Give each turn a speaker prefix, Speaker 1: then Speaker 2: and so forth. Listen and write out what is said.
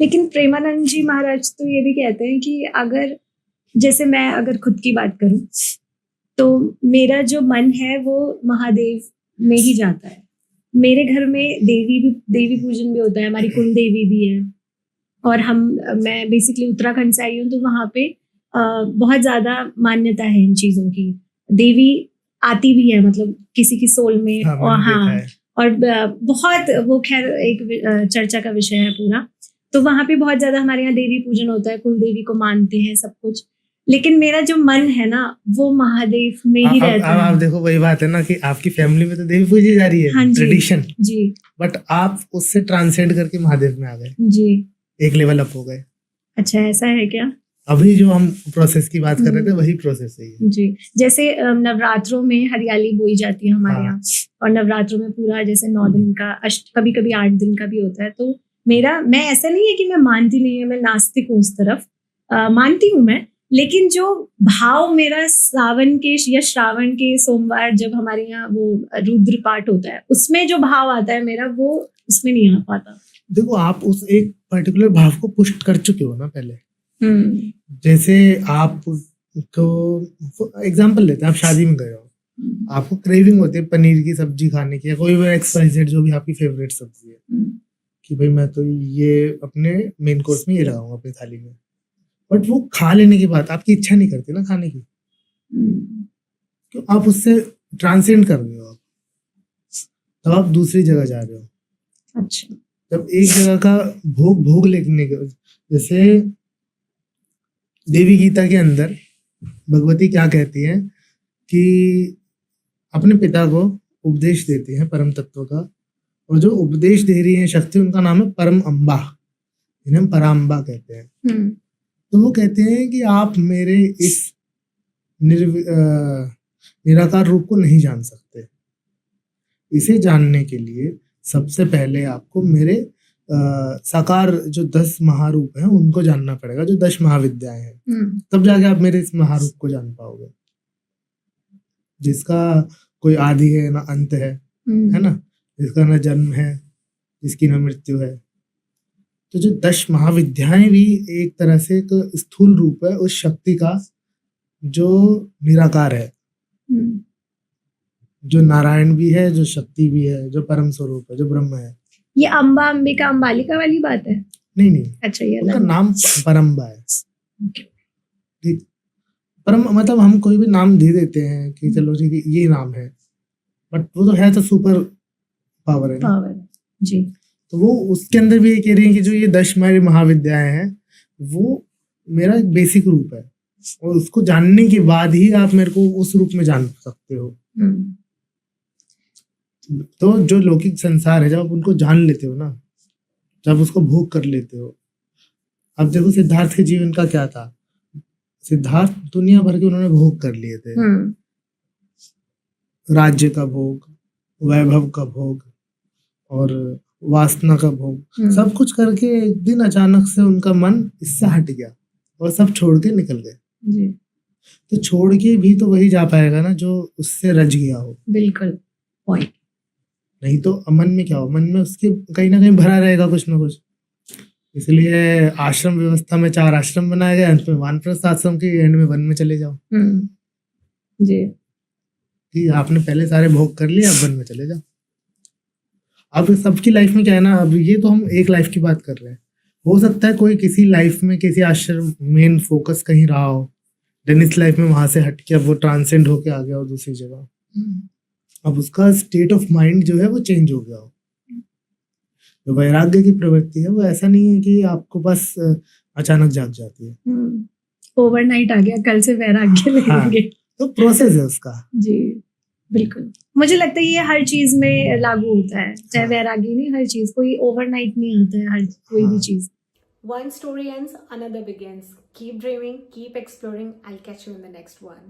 Speaker 1: लेकिन प्रेमानंद जी महाराज तो ये भी कहते हैं कि अगर, जैसे मैं अगर खुद की बात करूं तो मेरा जो मन है वो महादेव में ही जाता है। मेरे घर में देवी पूजन भी होता है, हमारी कुल देवी भी है। और मैं बेसिकली उत्तराखंड से आई हूँ, तो वहाँ पे बहुत ज्यादा मान्यता है इन चीजों की। देवी आती भी है, मतलब किसी की सोल में। और हाँ, और बहुत, वो खैर एक चर्चा का विषय है पूरा। तो वहाँ पे बहुत ज्यादा हमारे यहाँ देवी पूजन होता है, कुल देवी को मानते हैं सब कुछ। लेकिन मेरा जो मन है ना वो महादेव में ही रहता है।
Speaker 2: आप देखो, वही बात है ना कि आपकी फैमिली में तो देवी पूजी जा रही है,
Speaker 1: हाँ
Speaker 2: ट्रेडिशन
Speaker 1: जी,
Speaker 2: बट आप उससे ट्रांसेंड करके महादेव में आ गए
Speaker 1: जी,
Speaker 2: एक लेवल अप हो गए।
Speaker 1: अच्छा, ऐसा है क्या?
Speaker 2: अभी जो हम प्रोसेस की बात कर रहे थे वही प्रोसेस है
Speaker 1: जी। जैसे नवरात्रों में हरियाली बोई जाती है हमारे यहाँ। और नवरात्रों में पूरा जैसे 9 दिन का, कभी कभी 8 दिन का भी होता है। तो मैं ऐसा नहीं है कि मैं मानती नहीं है, मैं नास्तिक हूँ उस तरफ, मानती हूँ मैं। लेकिन जो भाव मेरा सावन के या श्रावण के सोमवार जब हमारे यहाँ वो रुद्र पाठ होता है, उसमें जो भाव आता है मेरा, वो उसमें नहीं आ पाता।
Speaker 2: देखो, आप उस एक पर्टिकुलर भाव को पुष्ट कर चुके हो ना पहले। जैसे आप तो एग्जाम्पल लेते हैं, आप शादी में गए हो, आपको क्रेविंग होती है पनीर की सब्जी खाने की, या कोई भी XYZ जो भी आपकी फेवरेट सब्जी है, कि भाई मैं तो ये अपने मेन कोर्स में ये लगाऊंगा अपनी थाली में। बट वो खा लेने के बाद आपकी इच्छा नहीं करती ना खाने की, क्यों? आप उससे ट्रांसेंड कर रहे हो, आप तब आप दूसरी जगह जा रहे हो।
Speaker 1: अच्छा।
Speaker 2: जब एक जगह का भोग लेने के, जैसे देवी गीता के अंदर भगवती क्या कहती है कि अपने पिता को उपदेश देती है परम तत्व का, और जो उपदेश दे रही है शक्ति, उनका नाम है परम अम्बा, इन्हें हम पराम्बा कहते हैं। तो वो कहते हैं कि आप मेरे इस निराकार रूप को नहीं जान सकते। इसे जानने के लिए सबसे पहले आपको मेरे साकार जो 10 महारूप हैं उनको जानना पड़ेगा, जो 10 महाविद्याएं हैं। तब जाके आप मेरे इस महारूप को जान पाओगे, जिसका कोई आदि है ना अंत है ना, जिसका ना जन्म है, जिसकी ना मृत्यु है। तो जो 10 महाविद्याएं भी एक तरह से एक स्थूल रूप है उस शक्ति का जो निराकार है, जो नारायण भी है, जो शक्ति भी है, जो परम स्वरूप है, जो ब्रह्म है।
Speaker 1: ये अम्बा, अंबिका, अंबालिका वाली बात है?
Speaker 2: नहीं,
Speaker 1: अच्छा, ये
Speaker 2: उनका नाम परम्बा है। ठीक, परम मतलब हम कोई भी नाम दे देते हैं कि चलो ठीक है ये नाम है, बट वो तो है तो सुपर पावर है ना।
Speaker 1: जी।
Speaker 2: तो वो उसके अंदर भी ये कह रही है कि जो ये 10 मेरी महाविद्याएं हैं वो मेरा एक बेसिक रूप है, और उसको जानने के बाद ही आप मेरे को उस रूप में जान सकते हो। तो जो लौकिक संसार है, जब आप उनको जान लेते हो ना, जब उसको भोग कर लेते हो। अब देखो सिद्धार्थ के जीवन का क्या था, सिद्धार्थ दुनिया भर के उन्होंने भोग कर लिए थे। राज्य का भोग, वैभव का भोग और वासना का भोग, सब कुछ करके एक दिन अचानक से उनका मन इससे हट गया और सब छोड़ के निकल गए। तो छोड़ के भी तो वही जा पाएगा ना जो उससे रज गया हो।
Speaker 1: बिल्कुल पॉइंट।
Speaker 2: नहीं तो मन में क्या हो, मन में उसके कहीं ना कहीं भरा रहेगा कुछ ना कुछ। इसलिए आश्रम व्यवस्था में 4 आश्रम बनाए गए, अंत में वानप्रस्थ आश्रम के एंड में वन में चले जाओ। जी, कि आपने पहले सारे भोग कर लिए, अब वन में चले जाओ। अब सबकी लाइफ में क्या है ना, अब ये तो हम एक लाइफ की बात कर रहे हैं, हो सकता है कोई किसी लाइफ में किसी आश्रम मेन फोकस कहीं रहा हो, देन इस लाइफ में वहां से हट के अब वो ट्रांसेंड होके आ गया हो दूसरी जगह। अब उसका स्टेट ऑफ माइंड जो है वो चेंज हो गया हो। तो वैराग्य की प्रवृत्ति है वो ऐसा नहीं है कि आपको बस अचानक जाग जाती है,
Speaker 1: ओवरनाइट आ गया कल से वैराग्य लेंगे।
Speaker 2: तो प्रोसेस है उसका।
Speaker 1: जी बिल्कुल, मुझे लगता है ये हर चीज में लागू होता है, चाहे वैरागी नहीं, हर चीज, कोई ओवरनाइट नहीं आता है, हर कोई भी चीज।
Speaker 3: One story ends, another begins. Keep dreaming, keep exploring. I'll catch you in the next one.